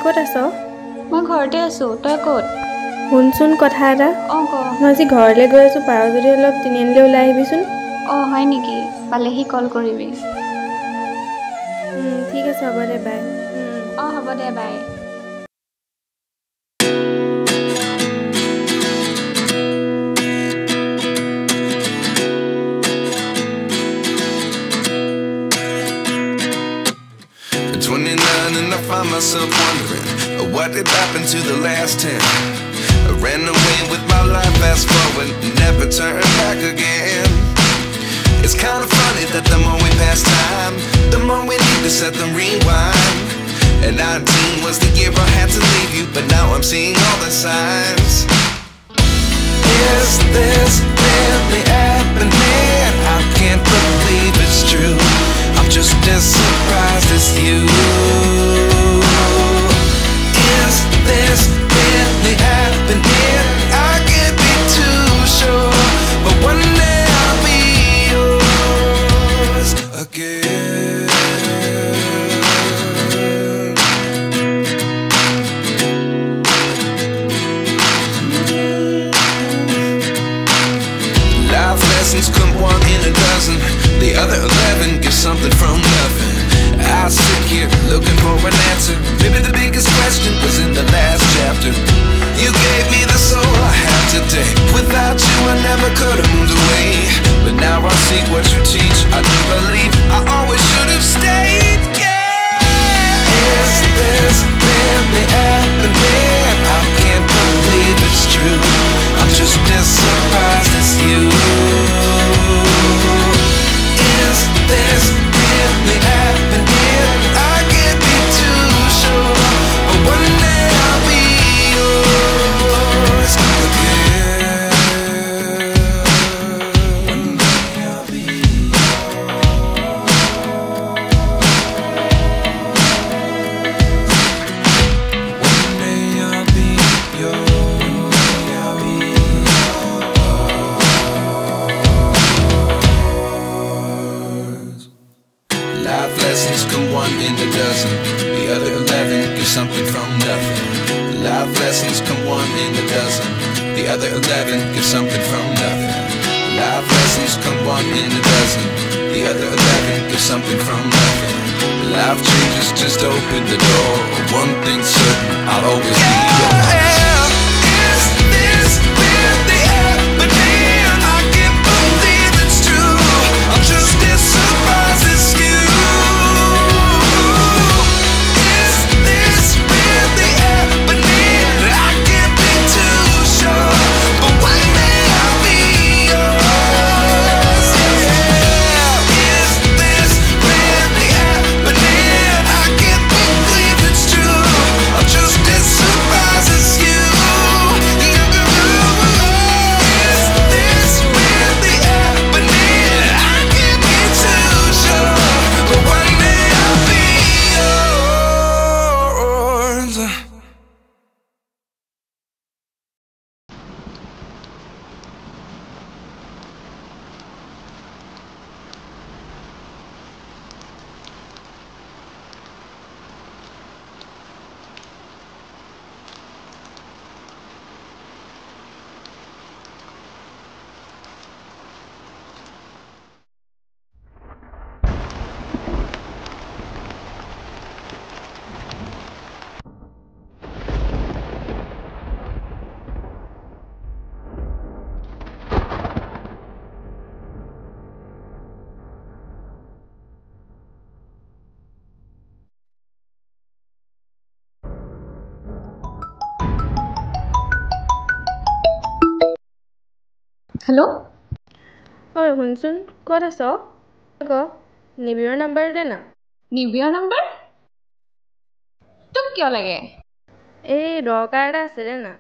ক'ত আছ? মই ঘৰতে আছো, তই ক'ত? শুনচোন কথা এটা। ক। মই আজি ঘৰলৈ গৈ আছো, পাৰ যদি অলপ তিনিআলিলৈ ওলাই আহিবিচোন। হয় নেকি? পালেহি কল কৰিবি। ঠিক আছে, হ'ব দে, বাই। হ'ব দে, বাই। And I find myself wondering what did happen to the last 10. I ran away with my life, fast forward, never turn back again. It's kind of funny that the more we pass time, the more we need to set the rewind. And 19 was the year I had to leave you, but now I'm seeing all the signs. Is this really happening? I can't believe it's true. I'm just as surprised as you. Is this really happening? I can't be too sure, but one day I'll be yours again. Life lessons come one in a dozen. The other 11 give something from nothing. I sit here looking for an answer. Maybe the biggest question was in the last chapter. You gave me the soul I have today. Without you I never could have moved away. But now I see what you teach. I do believe I always should have stayed. Yeah. Is this really happening? I can't believe it's true. I'm just as surprised as you. Is this really happening? I can't be too sure, but one day I'll be yours again. One day I'll be One day I'll be yours. Life lessons come one in a dozen. The other 11 give something from nothing. Life lessons come one in a dozen. The other 11 give something from nothing. Life lessons come one in a dozen. The other 11 give something from nothing. Life changes just open the door. One thing's certain, I'll always be yours. Is this really happening? I can't believe it's true. I'm just as surprised as you. Is this really happening? I can't be too sure, but one day I'll be yours. Yeah. Is this really happening? I can't believe it's true. I'm just as surprised as you. Is this really happening? I can't be too sure, but one day I'll be yours. Hello'. ঐ শুনচোন, ক'ত আছ? নিবিৰৰ number দে না। নিবিয়াৰ number? তোক কিয় লাগে? এই দৰকাৰ এটা আছে দে না।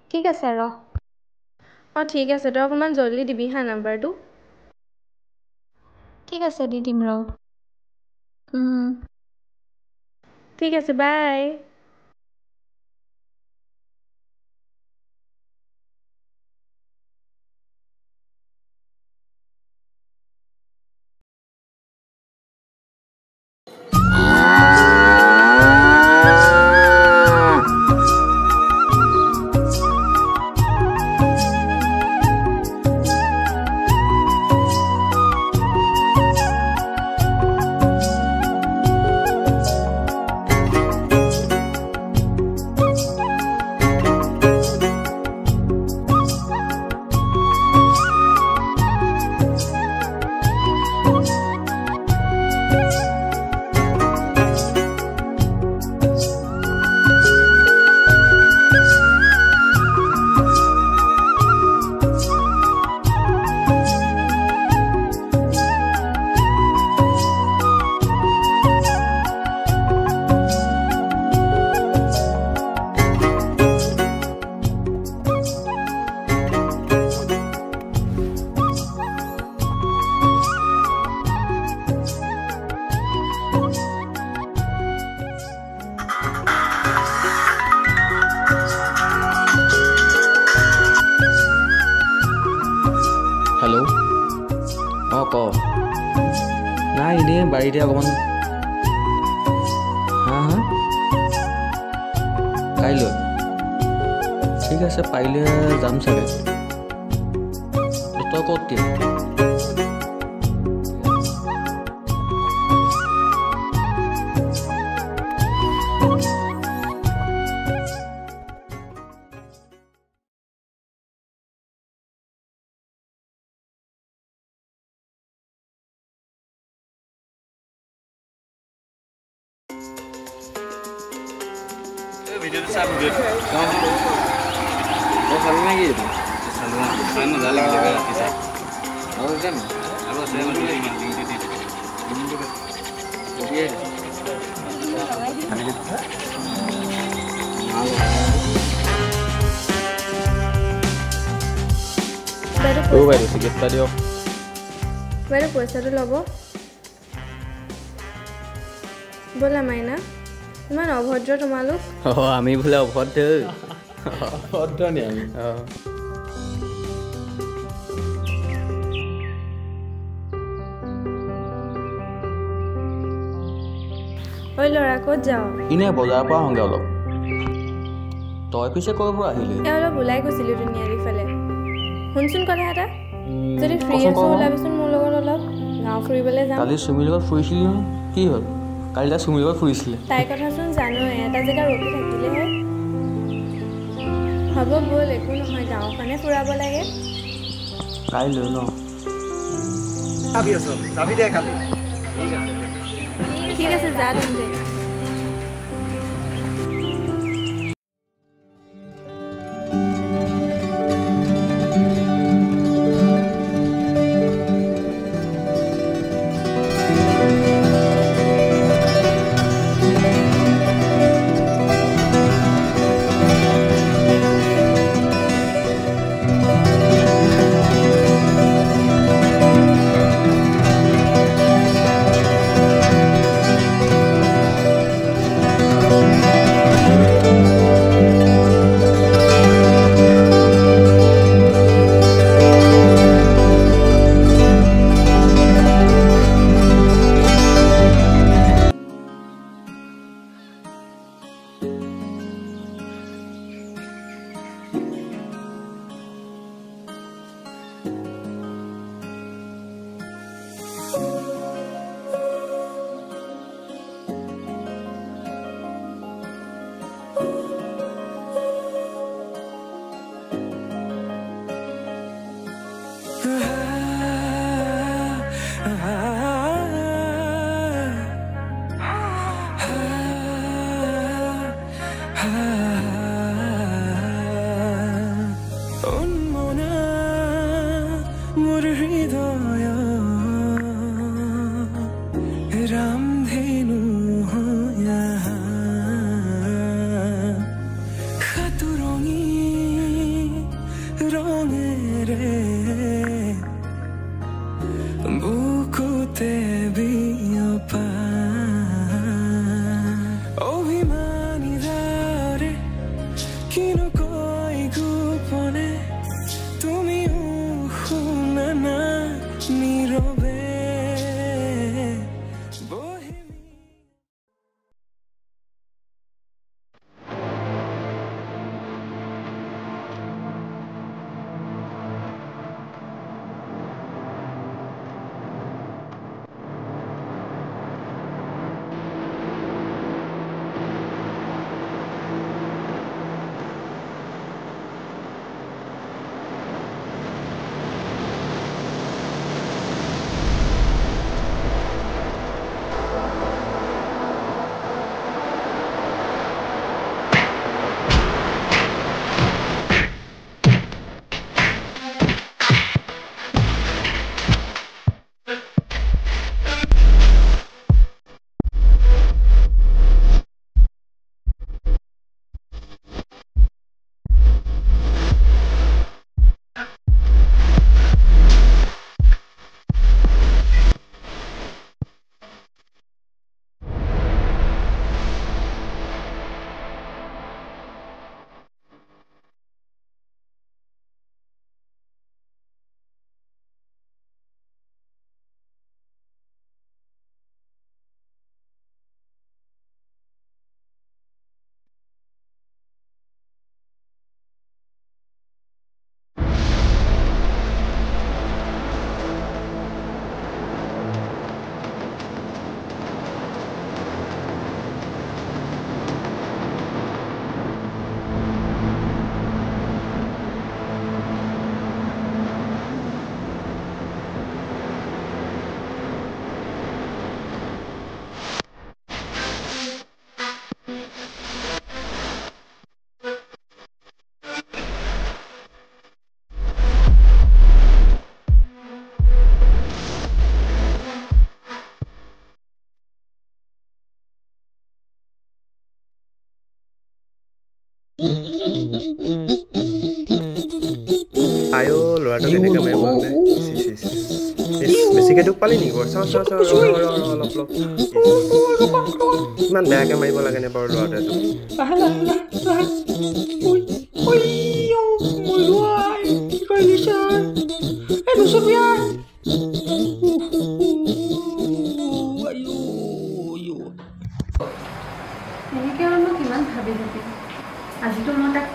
ঠিক আছে ৰ। ঠিক আছে, তই অকণমান জল্দি দিবি হা নাম্বাৰটো। ঠিক আছে, দি দিম ৰ। ঠিক আছে, বাই। নাই এনেই বাৰীতে অকণমান হা কাইলৈ ঠিক আছে পাৰিলে যাম চাগে তই ক'ত দিয়ে Video itu sama good. Kamu selalu lagi itu? Selalu. Saya mau jalan juga bisa. Oh kan? Kalau saya mau jalan dengan tinggi itu. Ini juga. Jadi. Oh baru sedikit tadi oh. Baru puasa dulu lobo. Bola maina. ইমান অভদ্ৰ তোমালোক আমি ভুলে অভদ্ৰ অভদ্ৰ নি আমি ঐ ল'ৰা ক'ত যাও ইনে বজাৰ পৰা হংগে অলপ তই পিছে ক'ৰ পৰা আহিলি এ অলপ ওলাই গৈছিলো দুনিয়াৰি ফালে শুনচোন কথা এটা যদি ফ্ৰী আছো ওলাবিচোন মোৰ লগত অলপ গাঁও ফুৰিবলৈ যাম কালি সুমিৰ লগত ফুৰিছিলি ন কি হ'ল কালি তাই সুমিৰ লগত ফুৰিছিলে তাই কথাচোন জানো এটা জেগা ৰখি থাকিলেহে হ'ব ব'ল একো নহয় গাঁওখনে ফুৰাব লাগে কাইলৈ ন যাবি দে কালি ঠিক আছে যা তেন্তে আয়ো ল'ৰাটো কেনেকৈ মাৰিব বেছিকৈ দুখ পালি নেকি বাৰু অলপ ইমান বেয়াকৈ মাৰিব লাগেনে বাৰু ল'ৰাটোৱে এনেকৈ আৰু মই কিমান ভাবি থাকিম আজিতো মই তাক